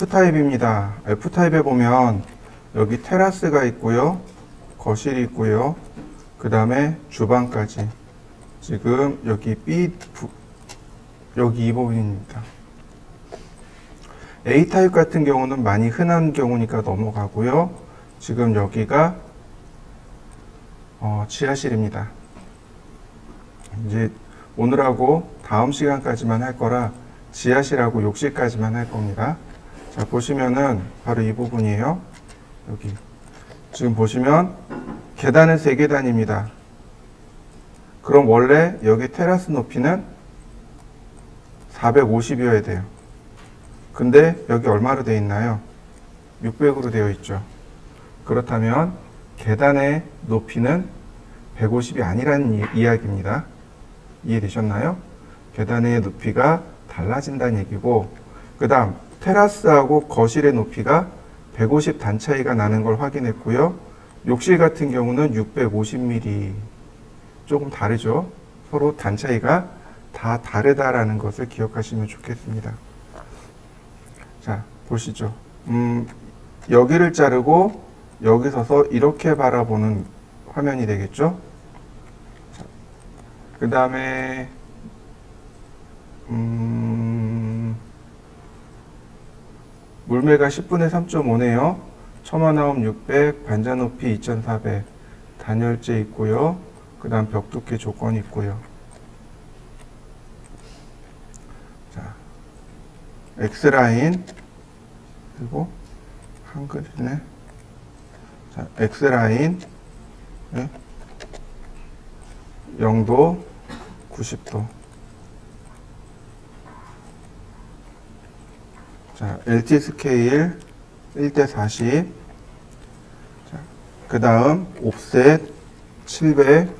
F타입입니다. F타입에 보면 여기 테라스가 있고요. 거실이 있고요. 그 다음에 주방까지. 지금 여기 여기 이 부분입니다. A타입 같은 경우는 많이 흔한 경우니까 넘어가고요. 지금 여기가 지하실입니다. 이제 오늘하고 다음 시간까지만 할 거라 지하실하고 욕실까지만 할 겁니다. 자, 보시면은 바로 이 부분이에요. 여기. 지금 보시면 계단은 3계단입니다. 그럼 원래 여기 테라스 높이는 450이어야 돼요. 근데 여기 얼마로 되어 있나요? 600으로 되어 있죠. 그렇다면 계단의 높이는 150이 아니라는 이야기입니다. 이해되셨나요? 계단의 높이가 달라진다는 얘기고, 그 다음 테라스하고 거실의 높이가 150 단 차이가 나는 걸 확인했고요. 욕실 같은 경우는 650mm. 조금 다르죠? 서로 단 차이가 다 다르다라는 것을 기억하시면 좋겠습니다. 자, 보시죠. 여기를 자르고 여기 서서 이렇게 바라보는 화면이 되겠죠? 그 다음에 물매가 10분의 3.5네요. 처마나옴 600, 반자높이 2400, 단열재 있고요. 그 다음 벽 두께 조건이 있고요. 자, X라인, 그리고 한글이네. 자, X라인, 네. 0도, 90도. 자, LT 스케일 1:40. 자, 그 다음 옵셋 700,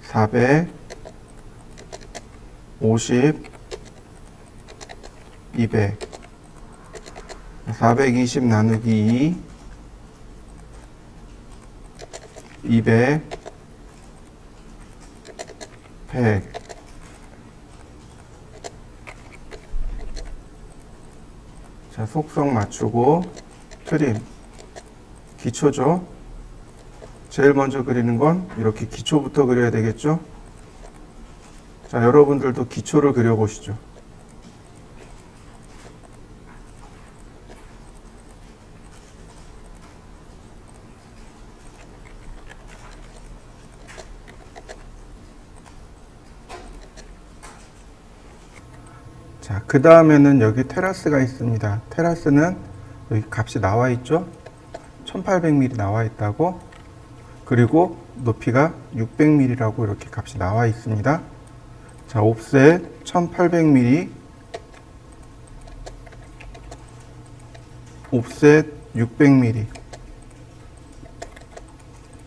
400, 50, 200, 420 나누기 2, 200, 100. 자, 속성 맞추고 트림. 기초죠. 제일 먼저 그리는 건 이렇게 기초부터 그려야 되겠죠. 자, 여러분들도 기초를 그려보시죠. 자, 그 다음에는 여기 테라스가 있습니다. 테라스는 여기 값이 나와 있죠. 1800mm 나와 있다고. 그리고 높이가 600mm라고 이렇게 값이 나와 있습니다. 자, 옵셋 1800mm, 옵셋 600mm.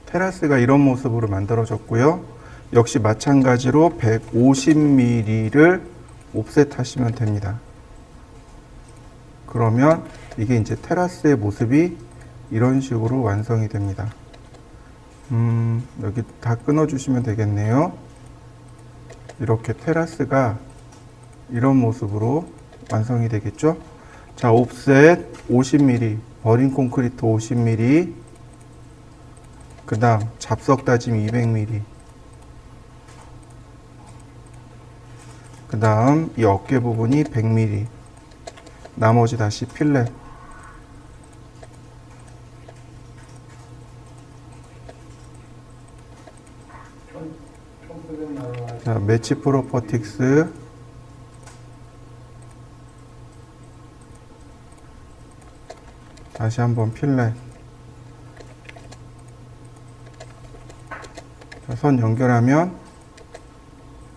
테라스가 이런 모습으로 만들어졌고요. 역시 마찬가지로 150mm를 옵셋 하시면 됩니다. 그러면 이게 이제 테라스의 모습이 이런 식으로 완성이 됩니다. 여기 다 끊어주시면 되겠네요. 이렇게 테라스가 이런 모습으로 완성이 되겠죠. 자, 옵셋 50mm, 버린 콘크리트 50mm, 그 다음 잡석 다짐 200mm, 그 다음 이 어깨 부분이 100mm, 나머지 다시 필렛. 자, 매치 프로퍼틱스. 다시 한번 필렛. 자, 선 연결하면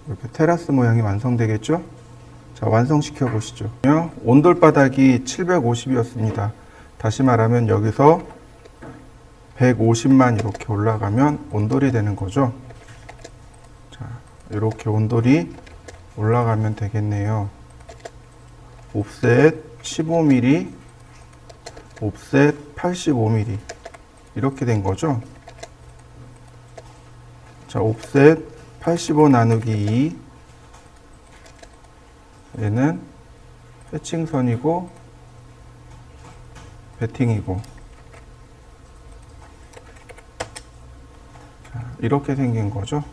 이렇게 테라스 모양이 완성되겠죠? 자, 완성시켜 보시죠. 온돌 바닥이 750이었습니다. 다시 말하면 여기서 150만 이렇게 올라가면 온돌이 되는 거죠. 자, 이렇게 온돌이 올라가면 되겠네요. 옵셋 15mm, 옵셋 85mm 이렇게 된 거죠. 자, 옵셋 85 나누기 2, 얘는 해칭선이고 베팅이고. 자, 이렇게 생긴 거죠.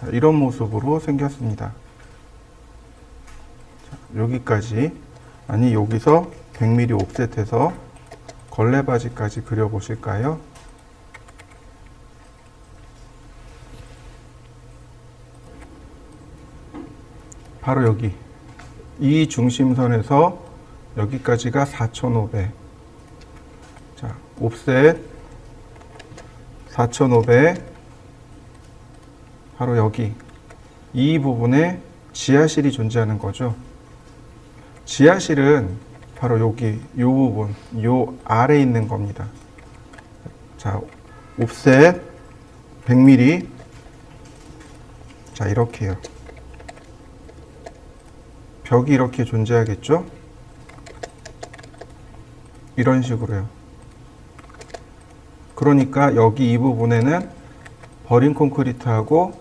자, 이런 모습으로 생겼습니다. 자, 여기까지, 아니 여기서 100mm 옵셋해서 걸레바지까지 그려보실까요? 바로 여기 이 중심선에서 여기까지가 4,500. 자, 옵셋 4,500. 바로 여기 이 부분에 지하실이 존재하는 거죠. 지하실은 바로 여기 이 부분, 요 아래에 있는 겁니다. 자, 옵셋 100mm. 자, 이렇게요. 벽이 이렇게 존재하겠죠? 이런 식으로요. 그러니까 여기 이 부분에는 버린 콘크리트하고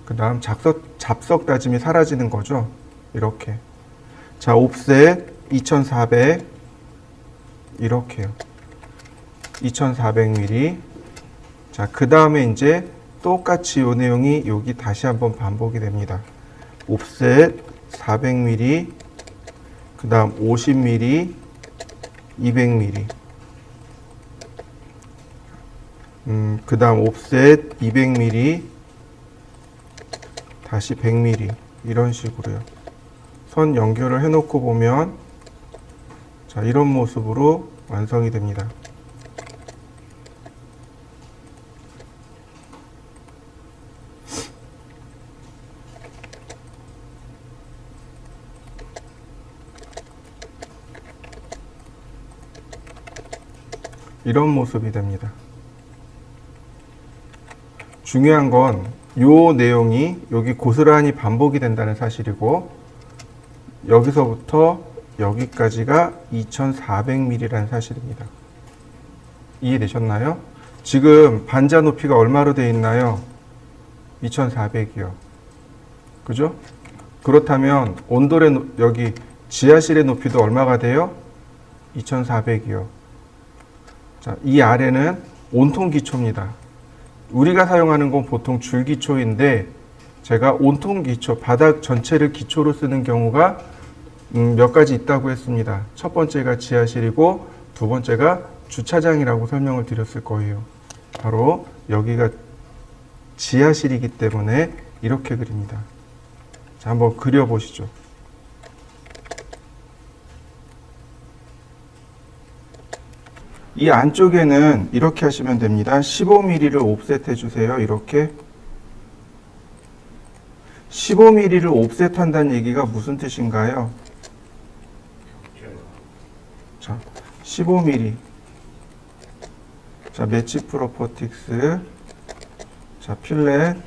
그 다음 잡석 다짐이 사라지는 거죠. 이렇게. 자, 옵셋 2400. 이렇게요. 2400mm. 자, 그 다음에 이제 똑같이 이 내용이 여기 다시 한번 반복이 됩니다. 옵셋 400mm, 그 다음 50mm, 200mm, 그 다음 옵셋 200mm, 다시 100mm, 이런 식으로요. 선 연결을 해놓고 보면, 자, 이런 모습으로 완성이 됩니다. 이런 모습이 됩니다. 중요한 건 요 내용이 여기 고스란히 반복이 된다는 사실이고, 여기서부터 여기까지가 2400mm라는 사실입니다. 이해되셨나요? 지금 반자 높이가 얼마로 되어 있나요? 2400이요. 그죠? 그렇다면 온돌의 여기 지하실의 높이도 얼마가 돼요? 2400이요. 자, 이 아래는 온통 기초입니다. 우리가 사용하는 건 보통 줄 기초인데, 제가 온통 기초, 바닥 전체를 기초로 쓰는 경우가 몇 가지 있다고 했습니다. 첫 번째가 지하실이고, 두 번째가 주차장이라고 설명을 드렸을 거예요. 바로 여기가 지하실이기 때문에 이렇게 그립니다. 자, 한번 그려보시죠. 이 안쪽에는 이렇게 하시면 됩니다. 15mm를 옵셋해 주세요. 이렇게 15mm를 옵셋한다는 얘기가 무슨 뜻인가요? 자, 15mm. 자, 매치 프로퍼틱스. 자, 필렛.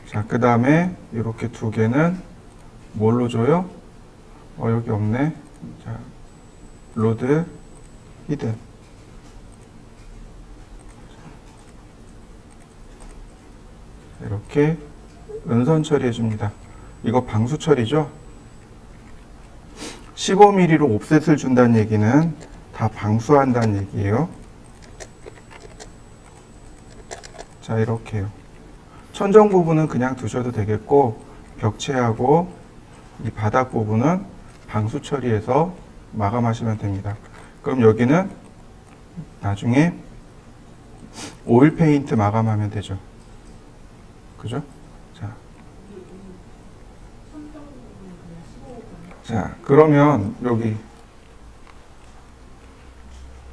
자, 그 다음에 이렇게 두 개는 뭘로 줘요? 여기 없네. 자, 로드. 히든. 이렇게 은선 처리해 줍니다. 이거 방수 처리죠? 15mm로 옵셋을 준다는 얘기는 다 방수한다는 얘기예요. 자, 이렇게요. 천정 부분은 그냥 두셔도 되겠고, 벽체하고 이 바닥 부분은 방수 처리해서 마감하시면 됩니다. 그럼 여기는 나중에 오일 페인트 마감하면 되죠. 그죠? 자, 그러면 여기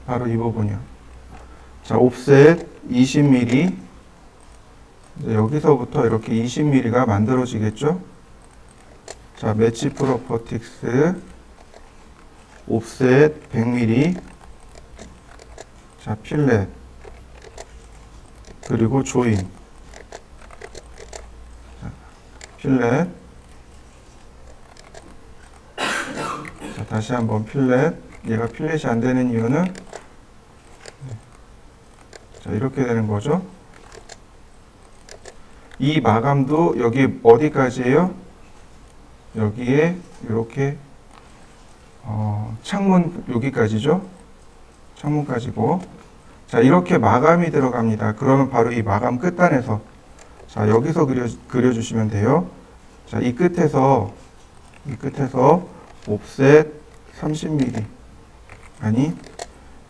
바로 이 부분이요. 자, 옵셋 20mm. 여기서부터 이렇게 20mm가 만들어지겠죠? 자, 매치 프로퍼틱스 옵셋 100mm. 자, 필렛. 그리고 조인. 자, 필렛. 자, 다시 한번 필렛. 얘가 필렛이 안 되는 이유는, 자, 이렇게 되는 거죠. 이 마감도 여기 어디까지예요? 여기에 이렇게 창문 여기까지죠. 창문까지고, 자 이렇게 마감이 들어갑니다. 그러면 바로 이 마감 끝단에서, 자 여기서 그려주시면 돼요. 자 이 끝에서 옵셋 30mm, 아니,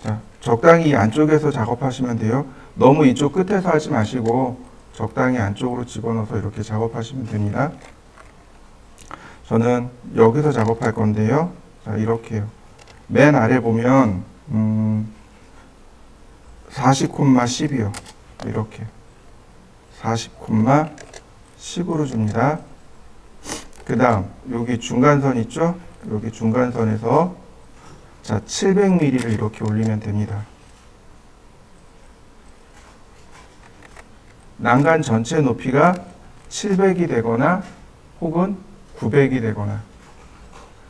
자 적당히 이 안쪽에서 작업하시면 돼요. 너무 이쪽 끝에서 하지 마시고 적당히 안쪽으로 집어넣어서 이렇게 작업하시면 됩니다. 저는 여기서 작업할 건데요. 자 이렇게요. 맨 아래 보면 40,10이요. 이렇게 40,10으로 줍니다. 그 다음 여기 중간선 있죠? 여기 중간선에서 자 700mm를 이렇게 올리면 됩니다. 난간 전체 높이가 700이 되거나 혹은 900이 되거나,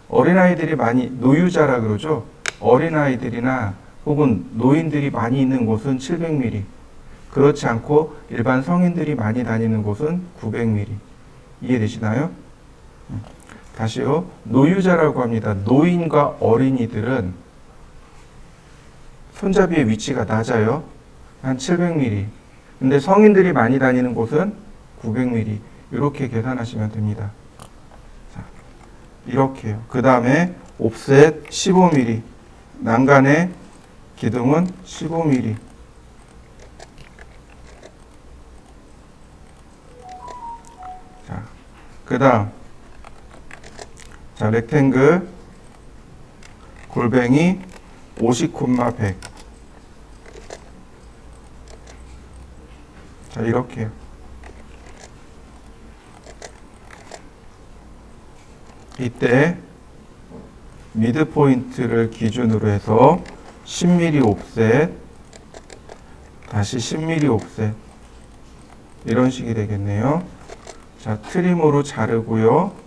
어린아이들이 많이, 노유자라 그러죠. 어린아이들이나 혹은 노인들이 많이 있는 곳은 700mm, 그렇지 않고 일반 성인들이 많이 다니는 곳은 900mm. 이해되시나요? 다시요. 노유자라고 합니다. 노인과 어린이들은 손잡이의 위치가 낮아요. 한 700mm. 근데 성인들이 많이 다니는 곳은 900mm. 이렇게 계산하시면 됩니다. 자, 이렇게요. 그 다음에 옵셋 15mm. 난간의 기둥은 15mm. 자, 그 다음, 자, 렉탱글 골뱅이 50,100. 자, 이렇게요. 이때 미드 포인트를 기준으로 해서 10mm 옵셋, 다시 10mm 옵셋, 이런 식이 되겠네요. 자, 트림으로 자르고요.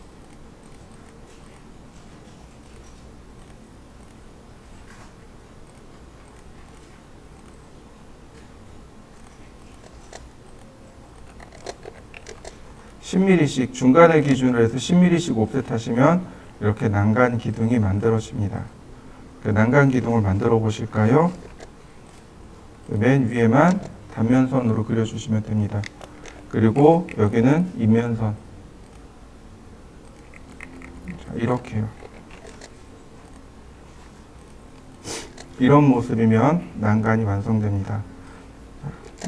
(10mm씩) 중간을 기준으로 해서 10mm씩 옵셋 하시면 이렇게 난간 기둥이 만들어집니다. 그 난간 기둥을 만들어 보실까요? 맨 위에만 단면선으로 그려주시면 됩니다. 그리고 여기는 인면선. 자, 이렇게요. 이런 모습이면 난간이 완성됩니다.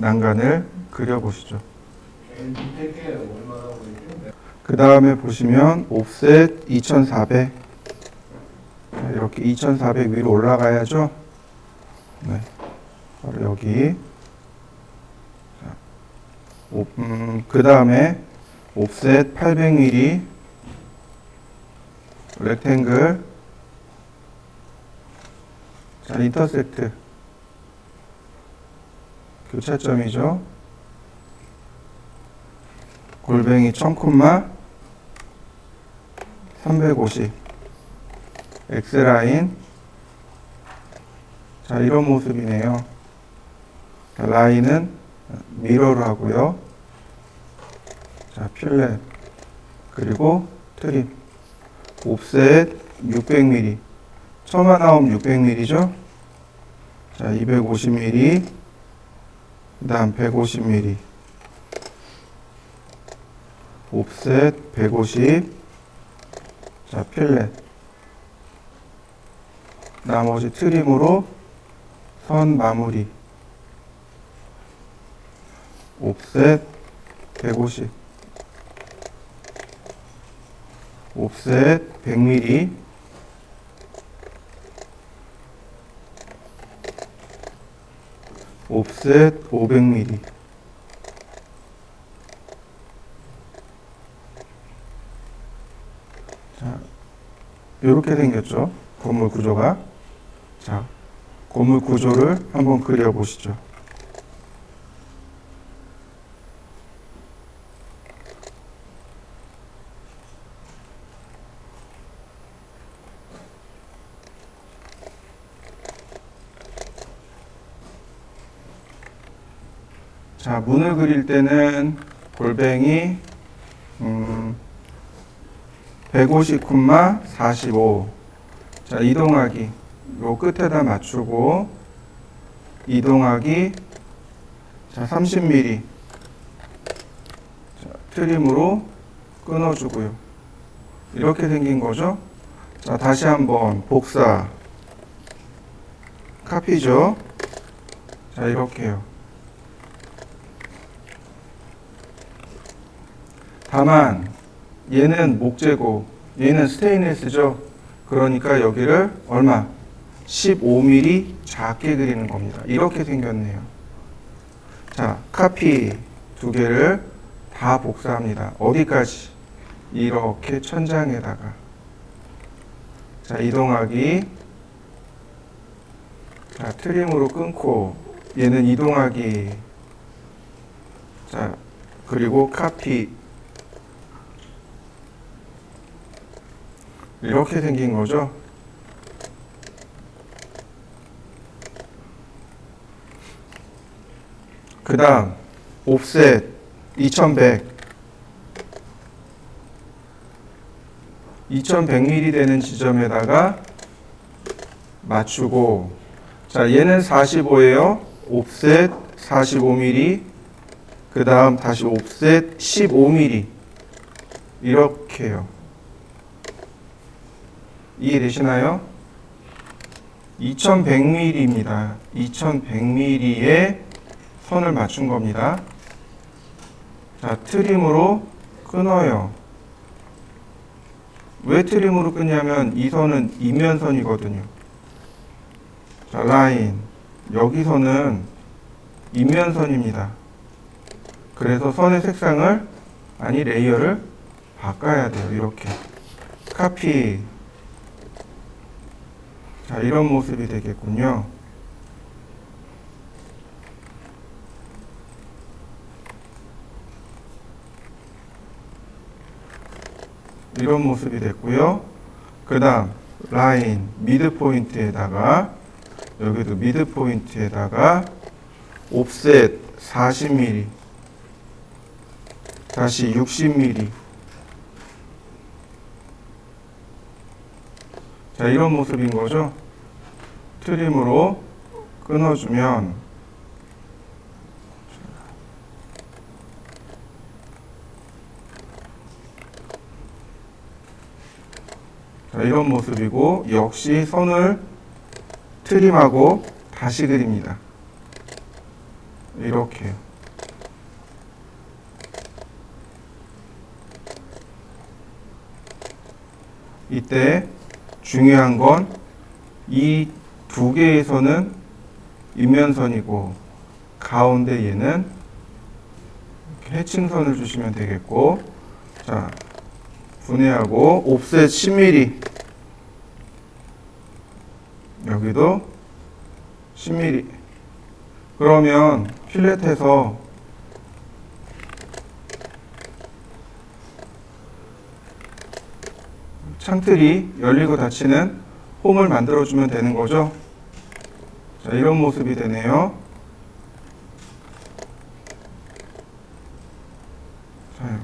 난간을 그려보시죠. 그 다음에 보시면 옵셋 2400. 이렇게 2400 위로 올라가야죠. 네, 바로 여기. 그 다음에 옵셋 800mm 렉탱글. 자, 인터섹트 교차점이죠. 골뱅이 1000, 350 X라인. 자, 이런 모습이네요. 라인은 미러로 하고요. 자, 필렛 그리고 트림. 옵셋 600mm. 처마 나옴 600mm죠. 자, 250mm. 그 다음 150mm. 옵셋 150. 자, 필렛. 나머지 트림으로 선 마무리. 옵셋 150. 옵셋 100mm. 옵셋 500mm. 자, 이렇게 생겼죠. 건물 구조가. 자, 건물 구조를 한번 그려보시죠. 자, 문을 그릴 때는 골뱅이 150,45. 자, 이동하기. 요 끝에다 맞추고, 이동하기. 자, 30mm. 자, 트림으로 끊어주고요. 이렇게 생긴 거죠. 자, 다시 한번 복사. 카피죠. 자, 이렇게요. 다만 얘는 목재고 얘는 스테인리스죠. 그러니까 여기를 얼마? 15mm 작게 그리는 겁니다. 이렇게 생겼네요. 자, 카피 두 개를 다 복사합니다. 어디까지? 이렇게 천장에다가. 자, 이동하기. 자, 트림으로 끊고 얘는 이동하기. 자, 그리고 카피. 이렇게 생긴 거죠. 그 다음 옵셋 2100mm 되는 지점에다가 맞추고, 자, 얘는 45예요. 옵셋 45mm. 그 다음 다시 옵셋 15mm. 이렇게요. 이해되시나요? 2100mm입니다. 2100mm에 선을 맞춘 겁니다. 자, 트림으로 끊어요. 왜 트림으로 끊냐면 이 선은 이면선이거든요. 자, 라인. 여기서는 이면선입니다. 그래서 선의 색상을, 아니 레이어를 바꿔야 돼요. 이렇게. 카피. 자, 이런 모습이 되겠군요. 이런 모습이 됐고요. 그 다음 라인 미드 포인트에다가, 여기도 미드 포인트에다가 옵셋 40mm, 다시 60mm. 자, 이런 모습인 거죠. 트림으로 끊어주면, 자, 이런 모습이고, 역시 선을 트림하고 다시 그립니다. 이렇게요. 이때 중요한 건 이 두 개의 선은 이면선이고, 가운데 얘는 해칭선을 주시면 되겠고, 자, 분해하고 옵셋 10mm. 여기도 10mm. 그러면 필렛에서 창틀이 열리고 닫히는 홈을 만들어주면 되는 거죠. 자, 이런 모습이 되네요. 자,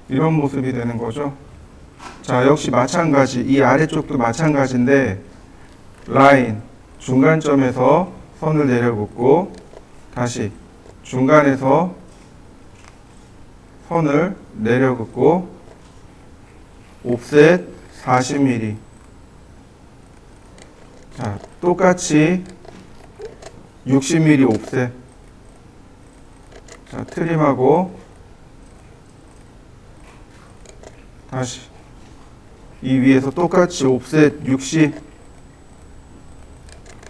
이런 모습이 되는 거죠. 자, 역시 마찬가지, 이 아래쪽도 마찬가지인데, 라인 중간점에서 선을 내려긋고, 다시 중간에서 선을 내려긋고, 옵셋 40mm. 자, 똑같이 60mm 옵셋. 자, 트림하고 다시 이 위에서 똑같이 옵셋 60.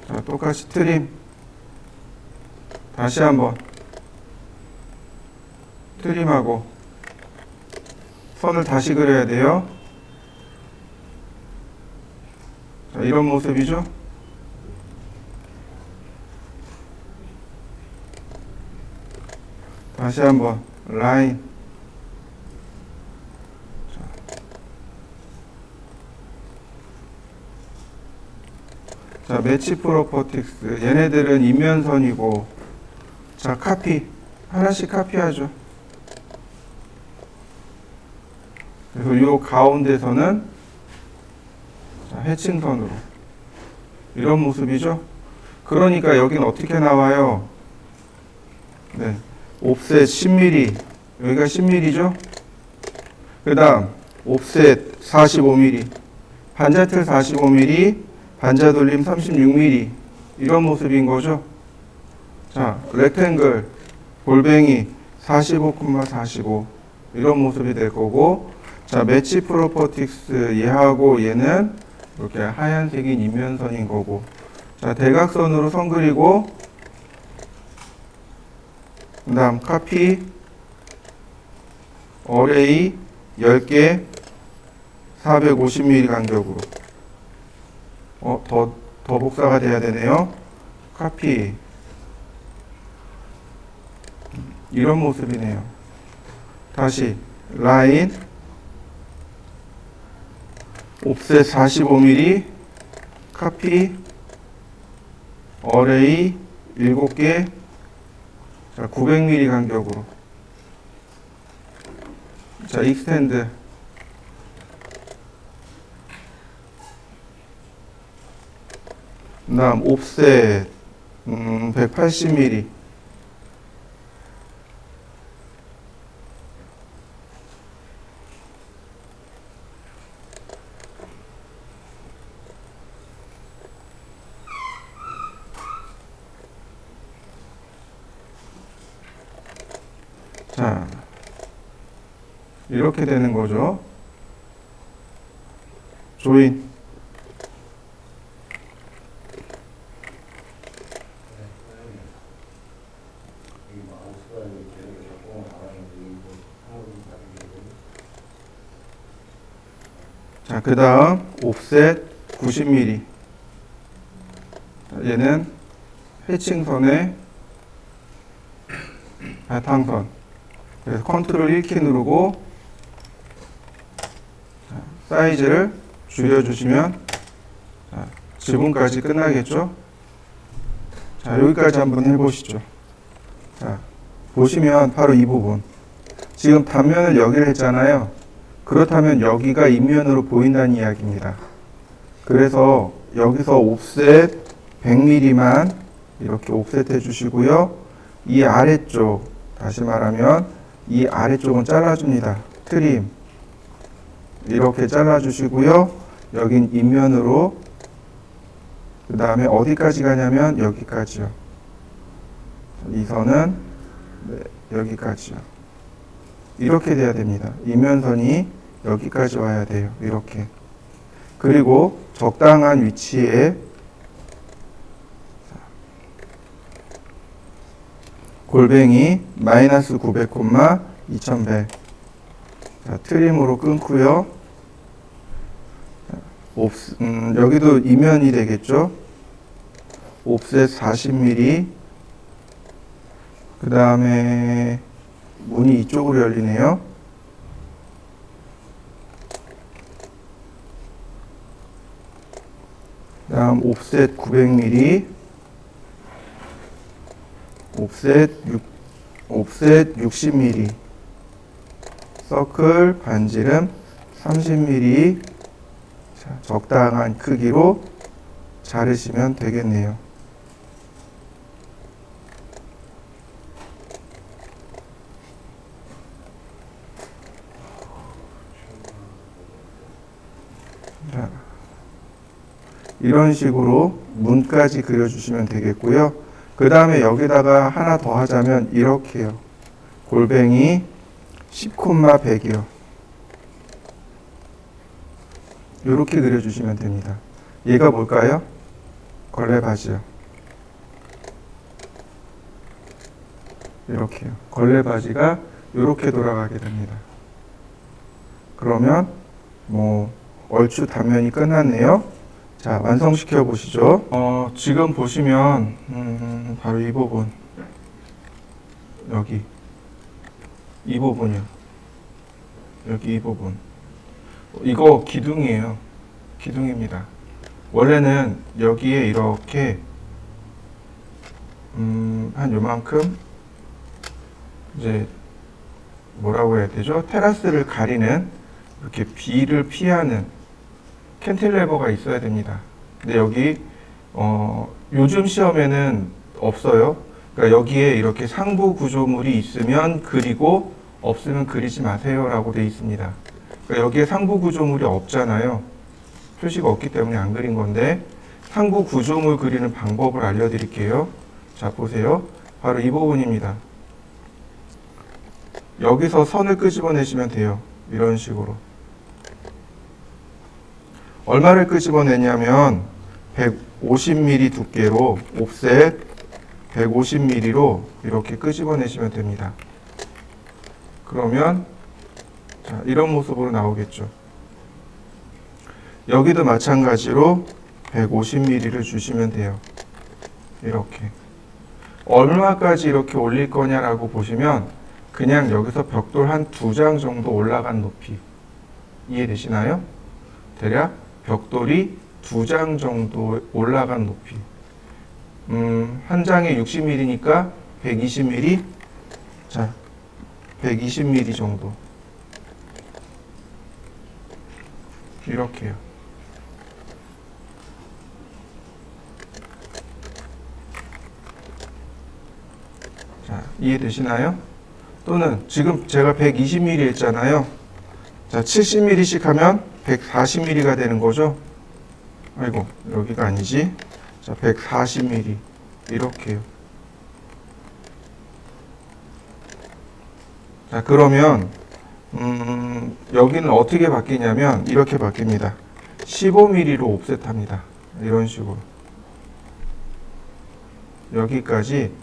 자, 똑같이 트림. 다시 한번 트림하고 선을 다시 그려야 돼요. 자, 이런 모습이죠. 다시 한번 라인. 자, 매치 프로퍼틱스. 얘네들은 이면선이고, 자, 카피. 하나씩 카피하죠. 그래서 이 가운데서는 자, 해칭선으로 이런 모습이죠. 그러니까 여기는 어떻게 나와요? 네, 옵셋 10mm, 여기가 10mm죠. 그 다음 옵셋 45mm, 반자틀 45mm, 반자돌림 36mm, 이런 모습인 거죠. 자, 렉탱글 골뱅이 45,45 이런 모습이 될 거고, 자, 매치 프로퍼틱스 얘하고 얘는 이렇게 하얀색인 인면선인 거고, 자, 대각선으로 선 그리고 그 다음 카피 어레이 10개 450mm 간격으로 더 복사가 돼야 되네요. 카피 이런 모습이네요. 다시 라인 옵셋 45mm 카피 어레이 7개 900mm 간격으로, 자, 익스텐드 그 다음 옵셋 180mm 자, 이렇게 되는 거죠. 조인 자, 그 다음 옵셋 90mm, 얘는 해칭선의 바탕선. 그래서 컨트롤 1키 누르고 사이즈를 줄여주시면 지붕까지 끝나겠죠. 자, 여기까지 한번 해보시죠. 자, 보시면 바로 이 부분, 지금 단면을 여기를 했잖아요. 그렇다면 여기가 인면으로 보인다는 이야기입니다. 그래서 여기서 옵셋 100mm만 이렇게 옵셋 해주시고요. 이 아래쪽, 다시 말하면 이 아래쪽은 잘라줍니다. 트림 이렇게 잘라주시고요. 여긴 인면으로, 그 다음에 어디까지 가냐면 여기까지요. 이 선은 네, 여기까지요. 이렇게 돼야 됩니다. 인면선이 여기까지 와야 돼요. 이렇게. 그리고 적당한 위치에 골뱅이 마이너스 900, 2100. 자, 트림으로 끊고요. 여기도 이면이 되겠죠. 옵셋 40mm. 그 다음에 문이 이쪽으로 열리네요. 그 다음 옵셋 900mm, 옵셋 60mm, 서클 반지름 30mm. 자, 적당한 크기로 자르시면 되겠네요. 자, 이런 식으로 문까지 그려주시면 되겠고요. 그 다음에 여기다가 하나 더 하자면 이렇게요. 골뱅이 10,100이요. 이렇게 그려주시면 됩니다. 얘가 뭘까요? 걸레바지요. 이렇게요. 걸레바지가 이렇게 돌아가게 됩니다. 그러면 뭐 얼추 단면이 끝났네요. 자, 완성시켜 보시죠. 지금 보시면 바로 이 부분, 여기 이 부분이요. 여기 이 부분, 이거 기둥이에요. 기둥입니다. 원래는 여기에 이렇게 한 요만큼 이제 뭐라고 해야 되죠? 테라스를 가리는 이렇게 비를 피하는 캔틸레버가 있어야 됩니다. 근데 여기 요즘 시험에는 없어요. 그러니까 여기에 이렇게 상부 구조물이 있으면 그리고 없으면 그리지 마세요라고 되어 있습니다. 그러니까 여기에 상부 구조물이 없잖아요. 표시가 없기 때문에 안 그린 건데 상부 구조물 그리는 방법을 알려드릴게요. 자, 보세요. 바로 이 부분입니다. 여기서 선을 끄집어내시면 돼요. 이런 식으로. 얼마를 끄집어내냐면 150mm 두께로 옵셋 150mm로 이렇게 끄집어내시면 됩니다. 그러면 자, 이런 모습으로 나오겠죠. 여기도 마찬가지로 150mm를 주시면 돼요. 이렇게. 얼마까지 이렇게 올릴 거냐라고 보시면 그냥 여기서 벽돌 한 2장 정도 올라간 높이. 이해되시나요? 대략 벽돌이 2장 정도 올라간 높이. 한 장에 60mm니까 120mm. 자, 120mm 정도. 이렇게요. 자, 이해되시나요? 또는 지금 제가 120mm 했잖아요. 자, 70mm씩 하면 140mm가 되는 거죠. 아이고, 여기가 아니지. 자, 140mm. 이렇게요. 자, 그러면 여기는 어떻게 바뀌냐면 이렇게 바뀝니다. 15mm로 옵셋합니다. 이런 식으로. 여기까지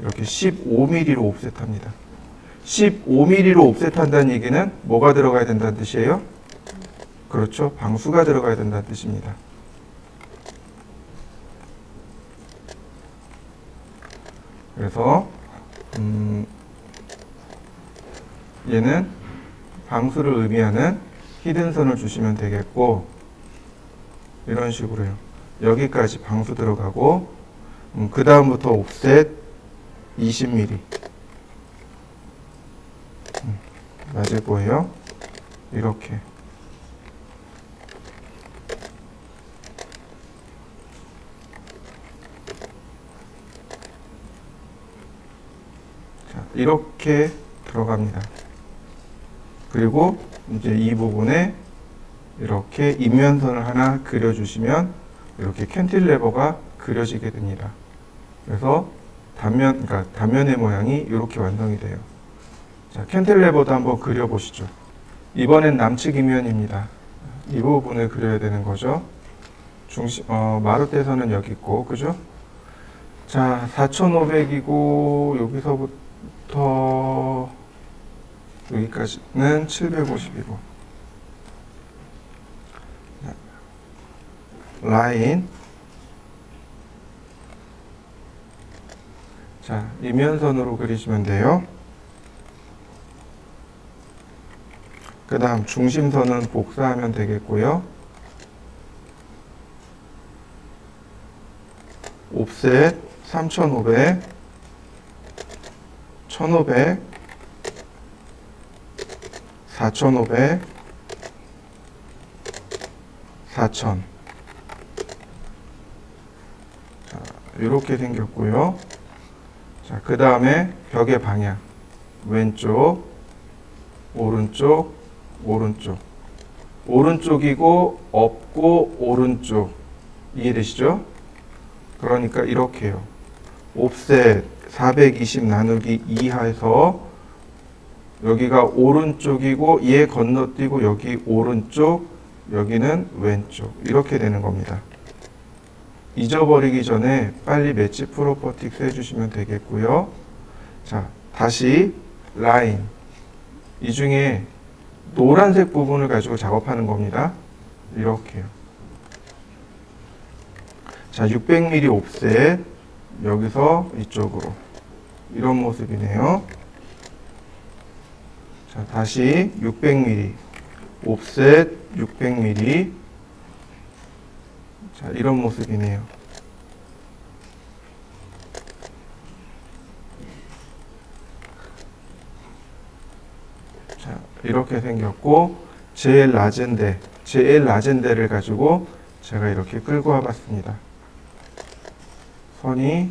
이렇게 15mm로 옵셋합니다. 15mm로 옵셋한다는 얘기는 뭐가 들어가야 된다는 뜻이에요? 그렇죠. 방수가 들어가야 된다는 뜻입니다. 그래서 얘는 방수를 의미하는 히든선을 주시면 되겠고, 이런 식으로요. 여기까지 방수 들어가고, 그 다음부터 옵셋 20mm. 맞을 거예요. 이렇게. 자, 이렇게 들어갑니다. 그리고 이제 이 부분에 이렇게 인면선을 하나 그려주시면 이렇게 캔틸레버가 그려지게 됩니다. 그래서 그러니까 단면의 모양이 이렇게 완성이 돼요. 자, 캔틸레버도 한번 그려보시죠. 이번엔 남측 이면입니다. 이 부분을 그려야 되는 거죠. 마루대선은 여기 있고, 그죠? 자, 4,500이고, 여기서부터 여기까지는 750이고. 라인. 자, 이면선으로 그리시면 돼요. 그 다음 중심선은 복사하면 되겠고요. 옵셋 3,500, 1,500, 4,500, 4,000. 자, 이렇게 생겼고요. 자, 그 다음에 벽의 방향. 왼쪽, 오른쪽, 오른쪽. 오른쪽이고, 없고, 오른쪽. 이해되시죠? 그러니까 이렇게요. 옵셋 420 나누기 2 해서 여기가 오른쪽이고 얘 건너뛰고 여기 오른쪽, 여기는 왼쪽. 이렇게 되는 겁니다. 잊어버리기 전에 빨리 매치 프로퍼틱스 해주시면 되겠고요. 자, 다시 라인. 이 중에 노란색 부분을 가지고 작업하는 겁니다. 이렇게요. 자, 600mm 옵셋. 여기서 이쪽으로. 이런 모습이네요. 자, 다시 600mm. 옵셋 600mm. 자, 이런 모습이네요. 이렇게 생겼고, 제일 낮은 데를 가지고 제가 이렇게 끌고 와봤습니다. 선이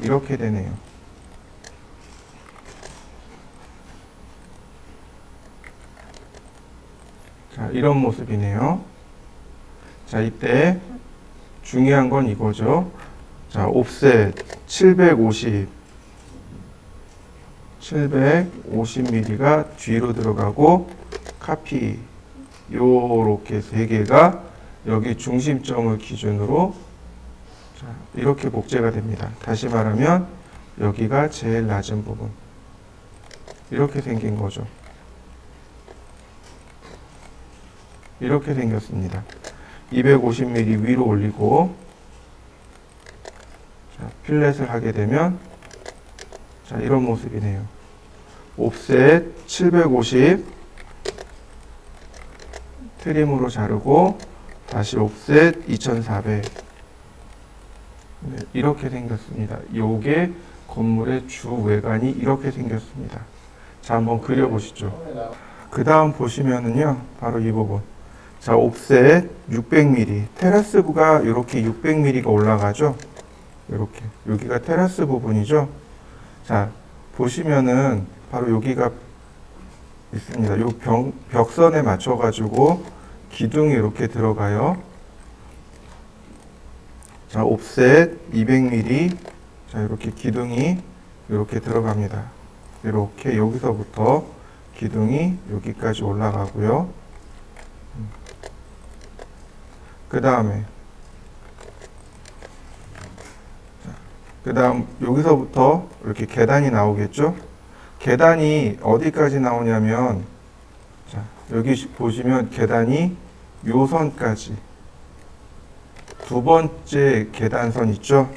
이렇게 되네요. 자, 이런 모습이네요. 자, 이때 중요한 건 이거죠. 자, 옵셋 750mm가 뒤로 들어가고, 카피 요렇게 세 개가 여기 중심점을 기준으로 자, 이렇게 복제가 됩니다. 다시 말하면 여기가 제일 낮은 부분. 이렇게 생긴 거죠. 이렇게 생겼습니다. 250mm 위로 올리고, 자, 필렛을 하게 되면 자, 이런 모습이네요. 옵셋 750 트림으로 자르고 다시 옵셋 2400. 네, 이렇게 생겼습니다. 요게 건물의 주 외관이 이렇게 생겼습니다. 자, 한번 그려보시죠. 그 다음 보시면은요, 바로 이 부분. 자, 옵셋 600mm. 테라스부가 이렇게 600mm가 올라가죠. 이렇게. 여기가 테라스 부분이죠. 자, 보시면은 바로 여기가 있습니다. 요 벽선에 맞춰가지고 기둥이 이렇게 들어가요. 자, 옵셋 200mm. 자, 이렇게 기둥이 이렇게 들어갑니다. 이렇게 여기서부터 기둥이 여기까지 올라가고요. 그 다음 여기서부터 이렇게 계단이 나오겠죠. 계단이 어디까지 나오냐면, 자, 여기 보시면 계단이 요 선까지, 두 번째 계단선 있죠.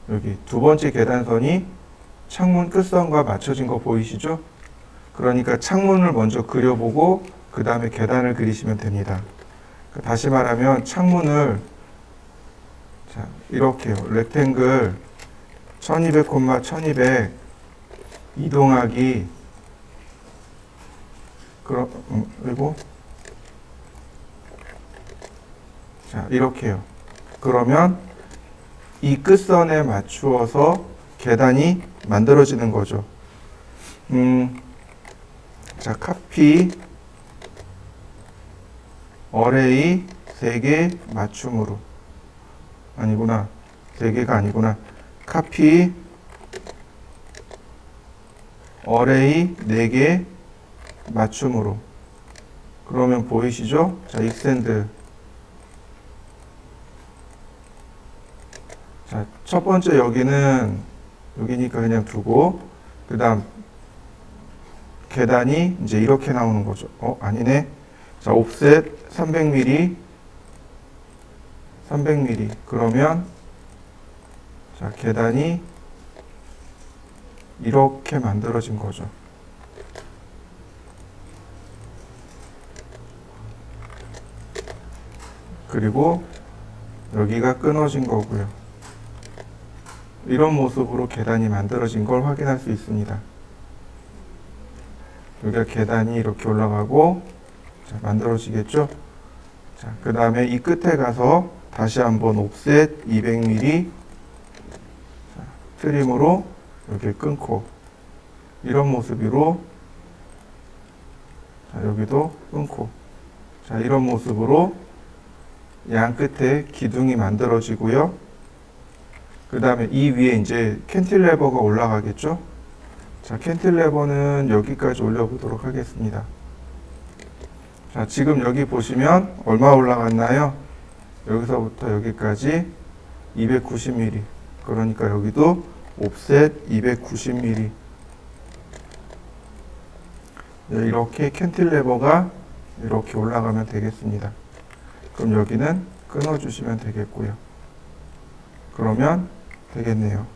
여기 두 번째 계단선이 창문 끝선과 맞춰진 거 보이시죠? 그러니까 창문을 먼저 그려보고 그 다음에 계단을 그리시면 됩니다. 다시 말하면 창문을 자, 이렇게요. 렉탱글 1200, 1200 이동하기, 그리고 자, 이렇게요. 그러면 이 끝선에 맞추어서 계단이 만들어지는 거죠. 자, 카피 어레이 3개 맞춤으로, 아니구나, 3개가 아니구나. 카피 어레이 4개 맞춤으로. 그러면 보이시죠? 자, 익스텐드. 자, 첫 번째 여기는 여기니까 그냥 두고, 그 다음 계단이 이제 이렇게 나오는 거죠. 아니네. 자, 옵셋 300mm. 그러면 자, 계단이 이렇게 만들어진 거죠. 그리고 여기가 끊어진 거고요. 이런 모습으로 계단이 만들어진 걸 확인할 수 있습니다. 여기가 계단이 이렇게 올라가고, 자, 만들어지겠죠? 자, 그 다음에 이 끝에 가서 다시 한번 옵셋 200mm 자, 트림으로 이렇게 끊고, 이런 모습으로, 자, 여기도 끊고, 자, 이런 모습으로 양 끝에 기둥이 만들어지고요. 그 다음에 이 위에 이제 캔틸레버가 올라가겠죠? 자, 캔틸레버는 여기까지 올려보도록 하겠습니다. 자, 지금 여기 보시면 얼마 올라갔나요? 여기서부터 여기까지 290mm. 그러니까 여기도 옵셋 290mm. 이렇게 캔틸레버가 이렇게 올라가면 되겠습니다. 그럼 여기는 끊어주시면 되겠고요. 그러면 되겠네요.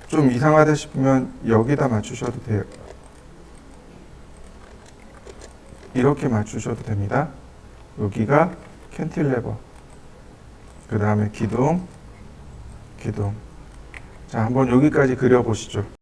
좀 이상하다 싶으면 여기다 맞추셔도 돼요. 이렇게 맞추셔도 됩니다. 여기가 캔틸레버, 그 다음에 기둥. 자, 한번 여기까지 그려보시죠.